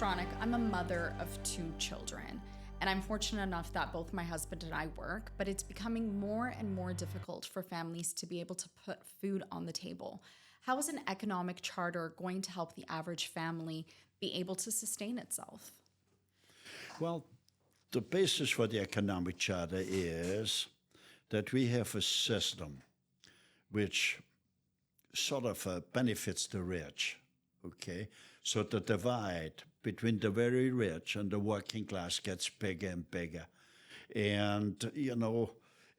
Stronach, I'm a mother of 2 children, and I'm fortunate enough that both my husband and I work, but it's becoming more and more difficult for families to be able to put food on the table. How is an economic charter going to help the average family be able to sustain itself? Well, the basis for the economic charter is that we have a system which sort of benefits the rich, okay? So the divide between the very rich and the working class gets bigger and bigger. And,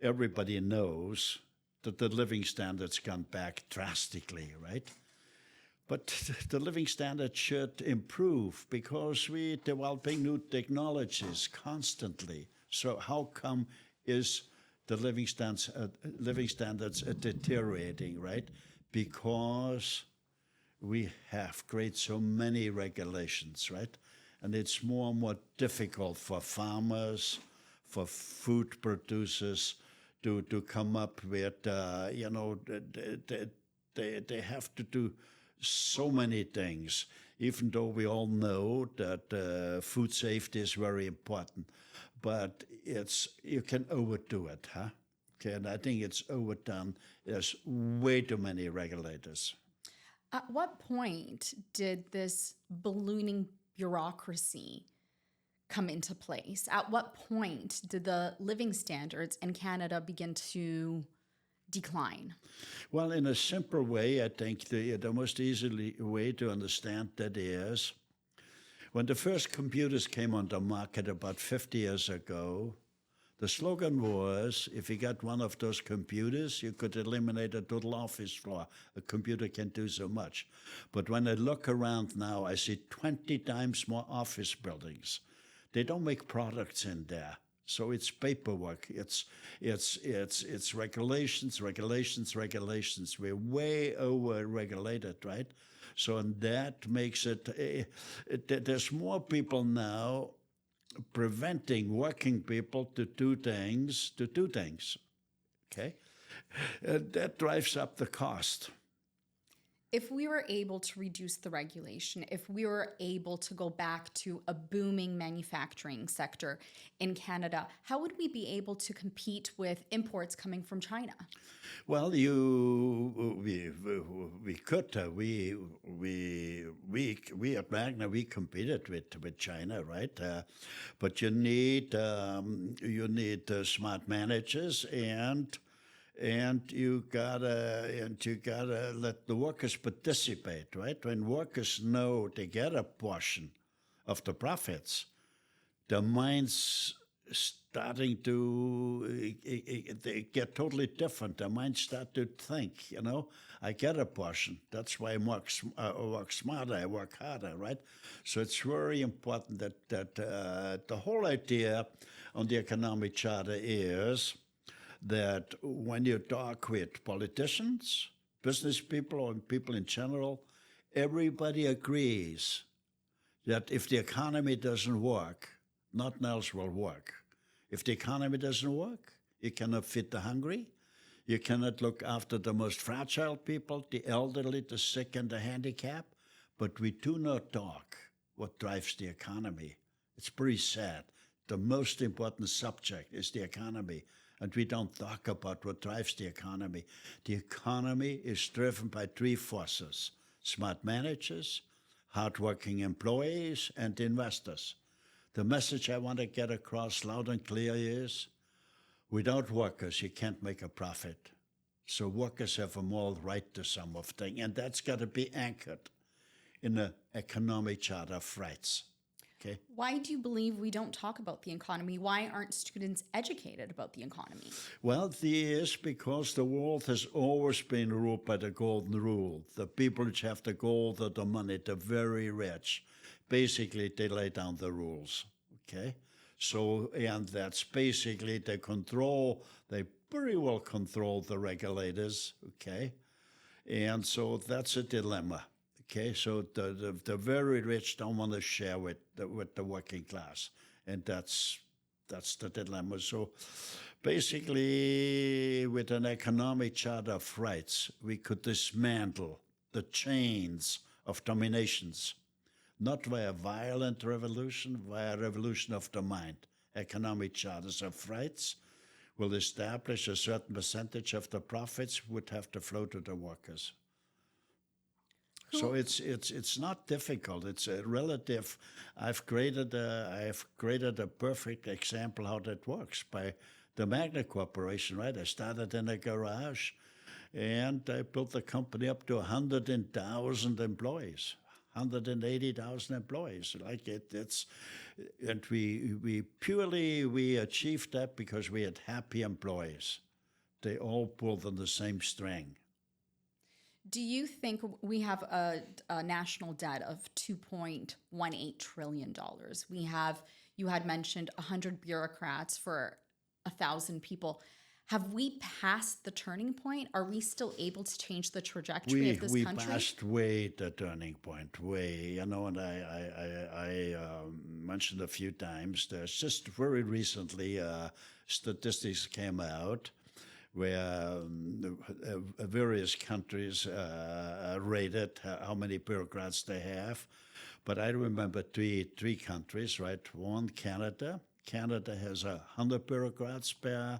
everybody knows that the living standard's gone back drastically, right? But the living standard should improve because we're developing new technologies constantly. So how come is the living standards deteriorating, right? Because we have created so many regulations, right? And it's more and more difficult for farmers, for food producers to come up with, they have to do so many things, even though we all know that food safety is very important. But you can overdo it, huh? Okay, and I think it's overdone. There's way too many regulators. At what point did this ballooning bureaucracy come into place? At what point did the living standards in Canada begin to decline? Well, in a simple way, I think the most easily way to understand that is when the first computers came on the market about 50 years ago, the slogan was, if you got one of those computers, you could eliminate a total office floor. A computer can do so much. But when I look around now, I see 20 times more office buildings. They don't make products in there. So it's paperwork. It's regulations. We're way over-regulated, right? So and that makes it, there's more people now preventing working people to do things, okay? That drives up the cost. If we were able to reduce the regulation, if we were able to go back to a booming manufacturing sector in Canada, how would we be able to compete with imports coming from China? Well, we could. We at Magna, we competed with China, right? But you need smart managers and you gotta let the workers participate, right? When workers know they get a portion of the profits, their minds starting to they get totally different. Their minds start to think, I get a portion. That's why I work smarter, I work harder, right? So it's very important that the whole idea on the economic charter is that when you talk with politicians, business people, or people in general, everybody agrees that if the economy doesn't work, nothing else will work. If the economy doesn't work, you cannot feed the hungry, you cannot look after the most fragile people, the elderly, the sick, and the handicapped, but we do not talk what drives the economy. It's pretty sad. The most important subject is the economy. And we don't talk about what drives the economy. The economy is driven by 3 forces: smart managers, hardworking employees, and investors. The message I want to get across loud and clear is, without workers, you can't make a profit. So workers have a moral right to some of things, and that's got to be anchored in the economic charter of rights. Okay. Why do you believe we don't talk about the economy? Why aren't students educated about the economy? Well, this is because the world has always been ruled by the golden rule. The people which have the gold or the money, the very rich, basically they lay down the rules, okay? So, and that's basically they pretty well control the regulators, okay? And so that's a dilemma. Okay, so the very rich don't want to share with the working class, and that's the dilemma. So basically, with an economic charter of rights, we could dismantle the chains of dominations. not via violent revolution, via revolution of the mind. Economic charters of rights will establish a certain percentage of the profits would have to flow to the workers. So it's not difficult. It's a relative. I've created a perfect example how that works by the Magna Corporation. Right, I started in a garage, and I built the company up to 100,000 employees, 180,000 employees. Like it's, and we achieved that because we had happy employees. They all pulled on the same string. Do you think we have a national debt of $2.18 trillion? You had mentioned 100 bureaucrats for 1,000 people. Have we passed the turning point? Are we still able to change the trajectory of this country? We passed way the turning point, way. And I mentioned a few times, there's just very recently statistics came out where various countries rated how many bureaucrats they have. But I remember three countries, right? One, Canada. Canada has 100 bureaucrats per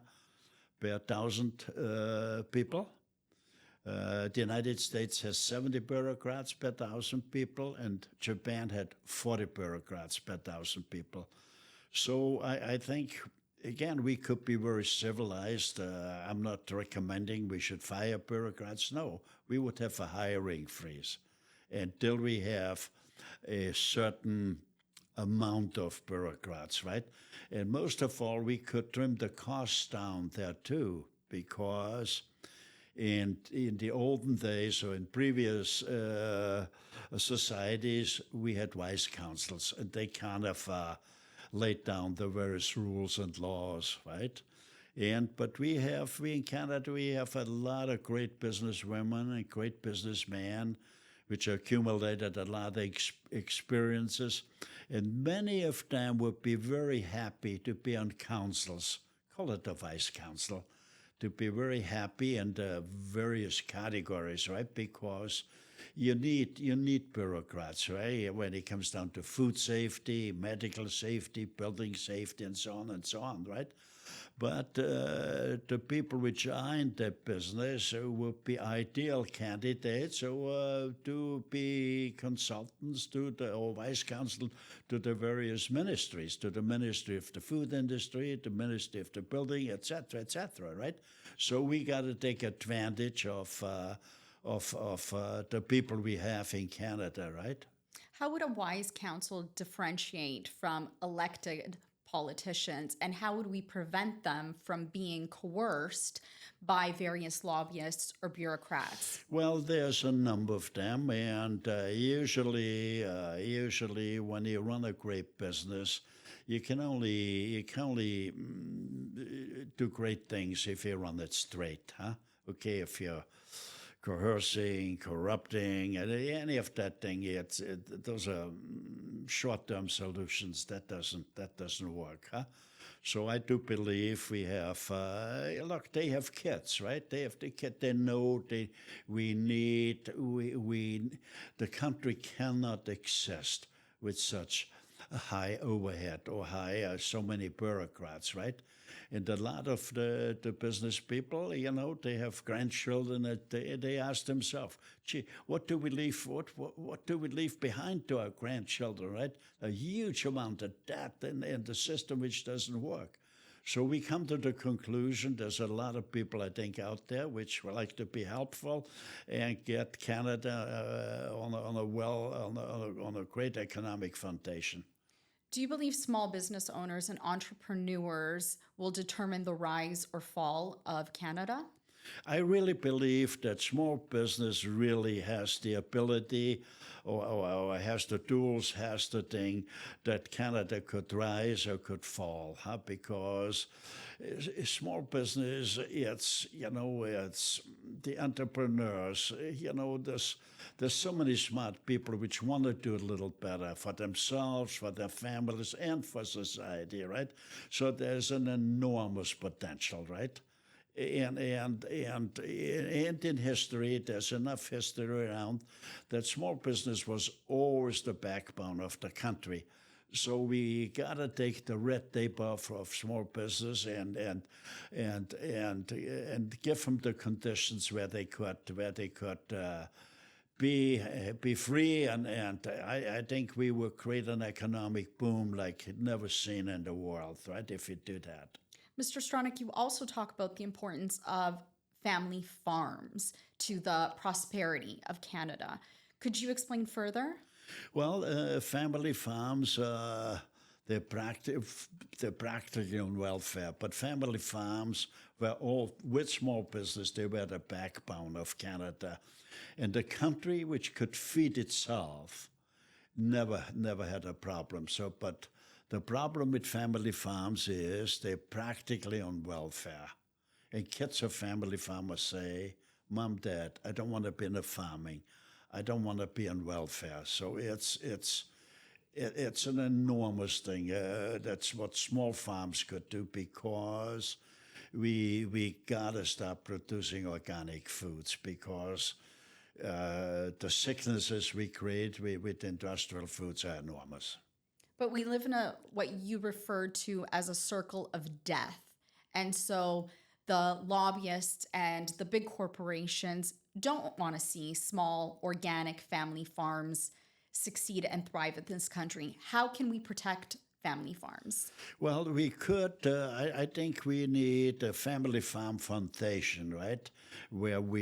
1,000 people. The United States has 70 bureaucrats per 1,000 people, and Japan had 40 bureaucrats per 1,000 people. So I think, again, we could be very civilized. I'm not recommending we should fire bureaucrats. No, we would have a hiring freeze until we have a certain amount of bureaucrats, right? And most of all, we could trim the costs down there too, because in the olden days or in previous societies, we had vice councils, and they kind of laid down the various rules and laws, right? But we in Canada, we have a lot of great businesswomen and great businessmen, which accumulated a lot of experiences, and many of them would be very happy to be on councils, call it the vice council, to be very happy in the various categories, right? Because you need bureaucrats, right? When it comes down to food safety, medical safety, building safety, and so on, right? But the people which are in that business would be ideal candidates to be consultants or vice counsel to the various ministries, to the Ministry of the Food Industry, the Ministry of the Building, etc., right? So we got to take advantage of the people we have in Canada, right? How would a wise council differentiate from elected politicians, and how would we prevent them from being coerced by various lobbyists or bureaucrats? Well, there's a number of them, and usually when you run a great business, you can only do great things if you run it straight, huh? Okay, if you're coercing, corrupting, and any of that thing, those are short-term solutions. That doesn't work, huh? So I do believe we have. Look, they have kids, right? They have the kid. They know the country cannot exist with such a high overhead or so many bureaucrats, right? And a lot of the business people, they have grandchildren that they ask themselves, gee, what do we leave? What do we leave behind to our grandchildren, right? A huge amount of debt in the system which doesn't work. So we come to the conclusion there's a lot of people, I think, out there which would like to be helpful and get Canada on a great economic foundation. Do you believe small business owners and entrepreneurs will determine the rise or fall of Canada? I really believe that small business really has the ability or has the tools, has the thing that Canada could rise or could fall, huh? Because small business, it's the entrepreneurs, there's so many smart people which want to do a little better for themselves, for their families, and for society, right? So there's an enormous potential, right? And in history, there's enough history around that small business was always the backbone of the country. So we gotta take the red tape off of small business and give them the conditions where they could be free, and I think we will create an economic boom like never seen in the world, right? If we do that. Mr. Stronach, you also talk about the importance of family farms to the prosperity of Canada. Could you explain further? Well, family farms, they're practically on welfare, but family farms were all, with small business, they were the backbone of Canada. And the country which could feed itself never had a problem. So, but the problem with family farms is they're practically on welfare. And kids of family farmers say, Mom, Dad, I don't want to be in the farming. I don't want to be on welfare. So it's an enormous thing. That's what small farms could do, because we gotta stop producing organic foods, because the sicknesses we create with industrial foods are enormous. But we live in what you refer to as a circle of death. And so the lobbyists and the big corporations don't want to see small organic family farms succeed and thrive in this country. How can we protect family farms? Well, we could. I think we need a family farm foundation, right? Where for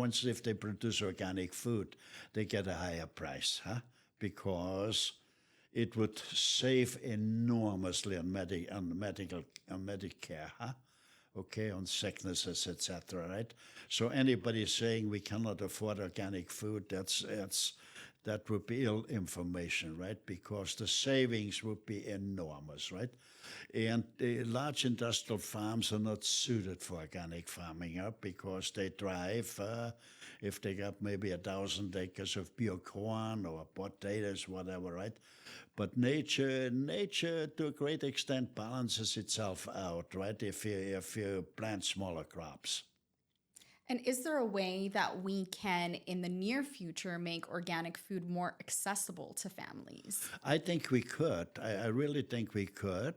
instance, if they produce organic food, they get a higher price, huh? Because it would save enormously on Medicare, huh? Okay, on sicknesses, etc. Right? So anybody saying we cannot afford organic food, that would be ill information, right? Because the savings would be enormous, right? And large industrial farms are not suited for organic farming, because they thrive if they got maybe 1,000 acres of pure corn or potatoes, whatever, right? But nature, to a great extent, balances itself out, right? If you plant smaller crops. And is there a way that we can, in the near future, make organic food more accessible to families? I think we could. I really think we could,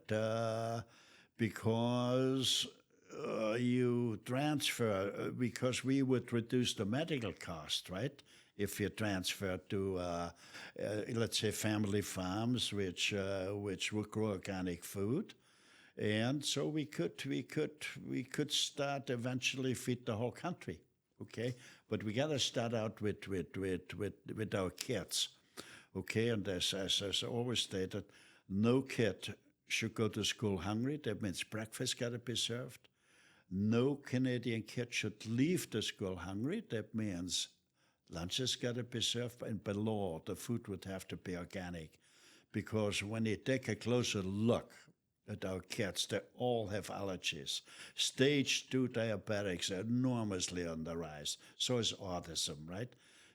because you transfer, because we would reduce the medical cost, right? If you transfer to, let's say, family farms, which would grow organic food. And so we could start eventually feed the whole country, okay? But we got to start out with our kids, okay? And as always stated, no kid should go to school hungry. That means breakfast got to be served. No Canadian kid should leave the school hungry. That means lunch has got to be served, and by law, the food would have to be organic, because when you take a closer look at our kids, they all have allergies. Stage 2 diabetics are enormously on the rise. So is autism, right?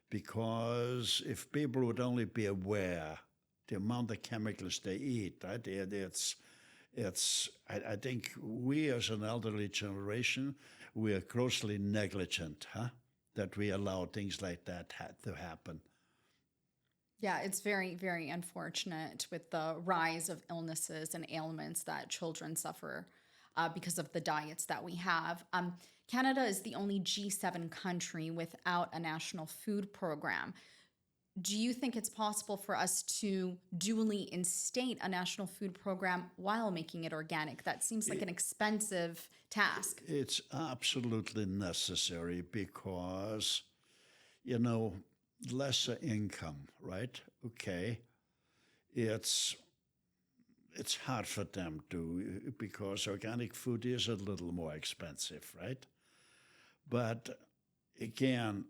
Because if people would only be aware the amount of chemicals they eat, right? I think we as an elderly generation, we are grossly negligent, huh? That we allow things like that to happen. Yeah, it's very, very unfortunate with the rise of illnesses and ailments that children suffer because of the diets that we have. Canada is the only G7 country without a national food program. Do you think it's possible for us to duly instate a national food program while making it organic? That seems like an expensive task. It's absolutely necessary because, lesser income, right? Okay. It's hard for them to, because organic food is a little more expensive, right? But again,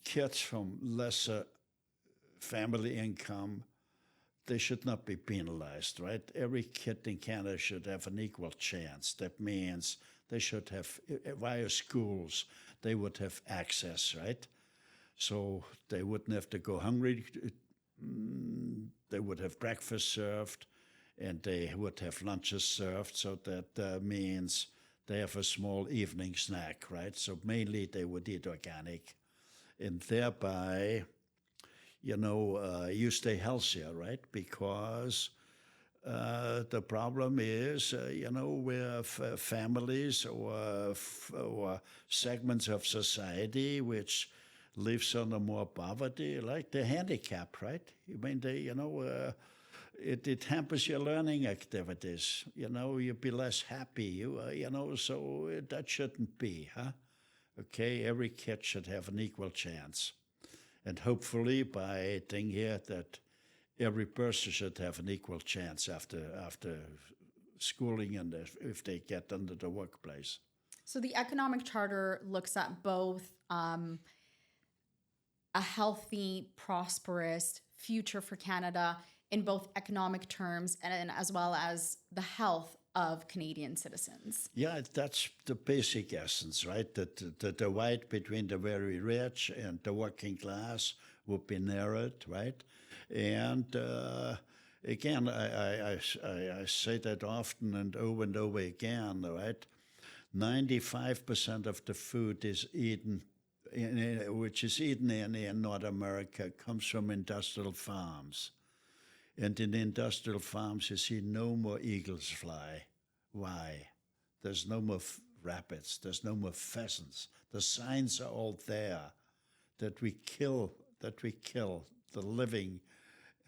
kids from lesser family income, they should not be penalized, right? Every kid in Canada should have an equal chance. That means they should have, via schools, they would have access, right? So they wouldn't have to go hungry. They would have breakfast served, and they would have lunches served, so that means they have a small evening snack, right? So mainly they would eat organic, and thereby, you stay healthier, right? Because the problem is, we have families or segments of society which lives under more poverty, like the handicap, right? I mean, it hampers your learning activities. You'll be less happy. So that shouldn't be, huh? Okay, every kid should have an equal chance, and hopefully by thing here that every person should have an equal chance after schooling and if they get into the workplace. So the Economic Charter looks at both a healthy, prosperous future for Canada in both economic terms and as well as the health of Canadian citizens. Yeah, that's the basic essence, right? That the divide between the very rich and the working class would be narrowed, right? And again, I say that often and over again, right? 95% of the food is eaten, which is eaten in North America, comes from industrial farms. And in industrial farms, you see no more eagles fly. Why? There's no more rabbits. There's no more pheasants. The signs are all there that we kill the living,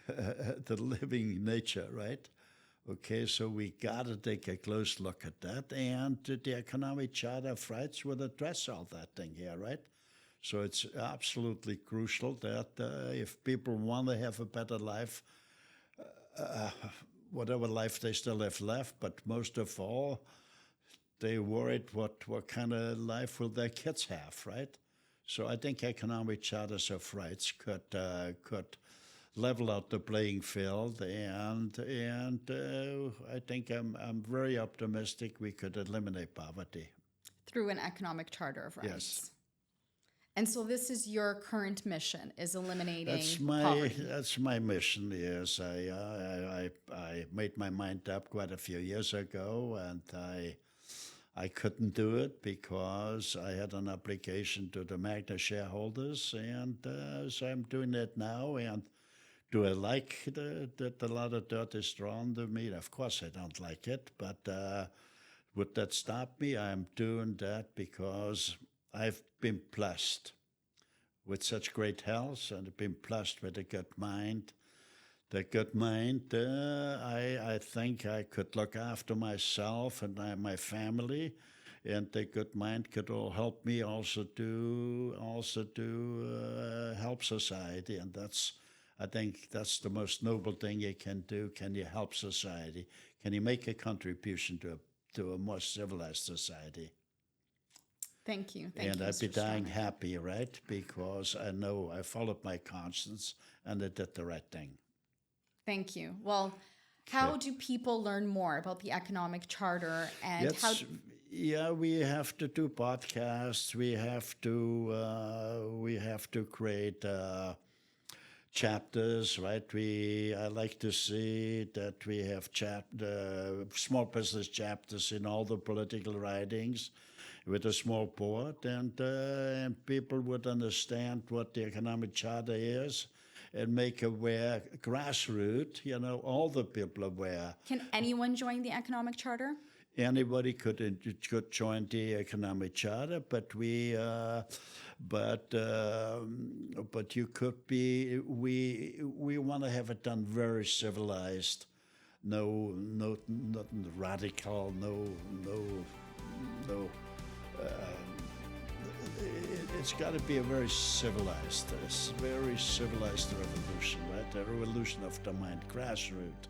the living nature, right? Okay, so we got to take a close look at that, and the Economic Charter of Rights would address all that thing here, right? So it's absolutely crucial that if people want to have a better life, whatever life they still have left, but most of all, they worried what kind of life will their kids have, right? So I think economic charters of rights could level out the playing field, and I think I'm very optimistic we could eliminate poverty through an economic charter of rights. Yes. And so this is your current mission, is eliminating poverty. That's my mission, yes. I made my mind up quite a few years ago, and I couldn't do it because I had an obligation to the Magna shareholders, and so I'm doing that now. And do I like that a lot of dirt is thrown to me? Of course I don't like it, but would that stop me? I'm doing that because I've been blessed with such great health, and I've been blessed with a good mind. The good mind, I think I could look after myself and my family, and the good mind could all help me also to help society, and I think that's the most noble thing you can do. Can you help society? Can you make a contribution to a more civilized society? Thank you. And I'd be dying happy, right? Because I know I followed my conscience and I did the right thing. Thank you. Well, how do people learn more about the Economic Charter and how? Yeah, we have to do podcasts. We have to create chapters, right? I like to see that we have small business chapters in all the political writings, with a small board, and people would understand what the Economic Charter is and make aware, grassroots, all the people aware. Can anyone join the Economic Charter? Anybody could join the Economic Charter, but you could be. We want to have it done very civilized. No, nothing radical. No. It's got to be a very civilized revolution, right? A revolution of the mind, grassroots.